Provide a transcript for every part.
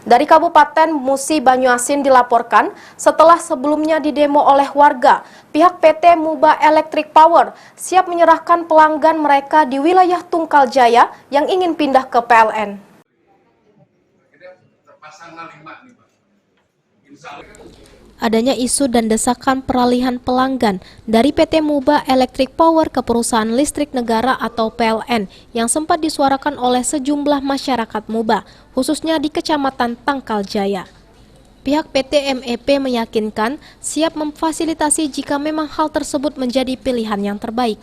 Dari Kabupaten Musi Banyuasin dilaporkan setelah sebelumnya didemo oleh warga, pihak PT Muba Electric Power siap menyerahkan pelanggan mereka di wilayah Tunggal Jaya yang ingin pindah ke PLN. Adanya isu dan desakan peralihan pelanggan dari PT Muba Electric Power ke perusahaan listrik negara atau PLN yang sempat disuarakan oleh sejumlah masyarakat Muba, khususnya di Kecamatan Tunggal Jaya. Pihak PT MEP meyakinkan siap memfasilitasi jika memang hal tersebut menjadi pilihan yang terbaik.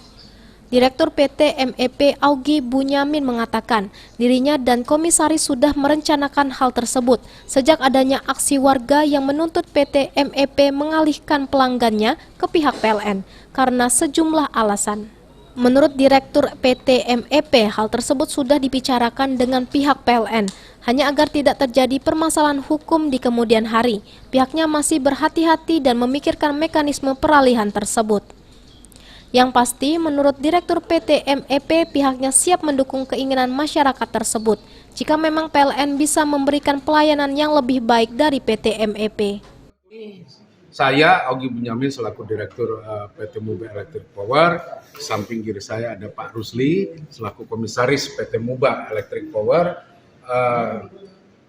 Direktur PT MEP Augie Bunyamin mengatakan dirinya dan komisaris sudah merencanakan hal tersebut sejak adanya aksi warga yang menuntut PT MEP mengalihkan pelanggannya ke pihak PLN karena sejumlah alasan. Menurut Direktur PT MEP, hal tersebut sudah dibicarakan dengan pihak PLN, hanya agar tidak terjadi permasalahan hukum di kemudian hari. Pihaknya masih berhati-hati dan memikirkan mekanisme peralihan tersebut. Yang pasti, menurut Direktur PT MEP, pihaknya siap mendukung keinginan masyarakat tersebut jika memang PLN bisa memberikan pelayanan yang lebih baik dari PT MEP. Saya, Augie Bunyamin, selaku Direktur PT Muba Electric Power. Samping kiri saya ada Pak Rusli, selaku Komisaris PT Muba Electric Power,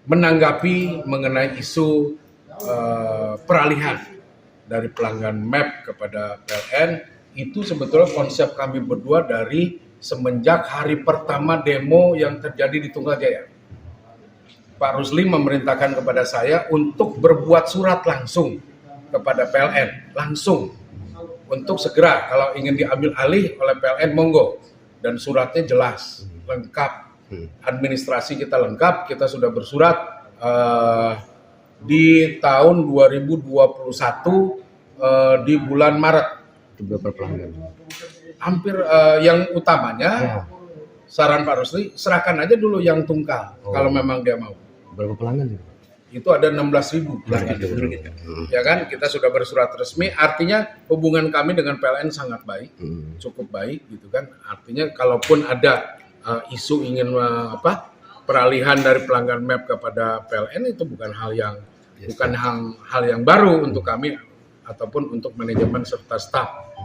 menanggapi mengenai isu peralihan dari pelanggan MEP kepada PLN. Itu sebetulnya konsep kami berdua dari semenjak hari pertama demo yang terjadi di Tunggal Jaya. Pak Rusli memerintahkan kepada saya untuk berbuat surat langsung kepada PLN, langsung, untuk segera kalau ingin diambil alih oleh PLN, monggo. Dan suratnya jelas, lengkap, administrasi kita lengkap, kita sudah bersurat di tahun 2021 di bulan Maret. Berapa pelanggan? Hampir yang utamanya, saran Pak Rusli, serahkan aja dulu yang tunggal, kalau memang dia mau. Berapa pelanggan? Itu ada 16.000 pelanggan. Ya kan, kita sudah bersurat resmi, artinya hubungan kami dengan PLN sangat baik, cukup baik gitu kan. Artinya kalaupun ada isu ingin peralihan dari pelanggan MEP kepada PLN, itu bukan hal yang baru untuk kami ataupun untuk manajemen serta staf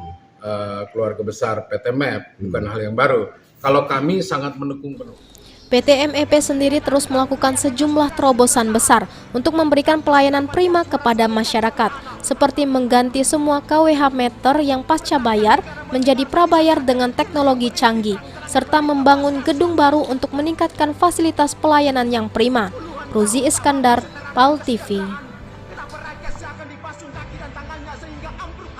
keluarga besar PT MEP, bukan hal yang baru. Kalau kami sangat mendukung penuh. PT MEP sendiri terus melakukan sejumlah terobosan besar untuk memberikan pelayanan prima kepada masyarakat, seperti mengganti semua KWH meter yang pasca bayar menjadi prabayar dengan teknologi canggih, serta membangun gedung baru untuk meningkatkan fasilitas pelayanan yang prima. Ruzi Iskandar, PAL TV.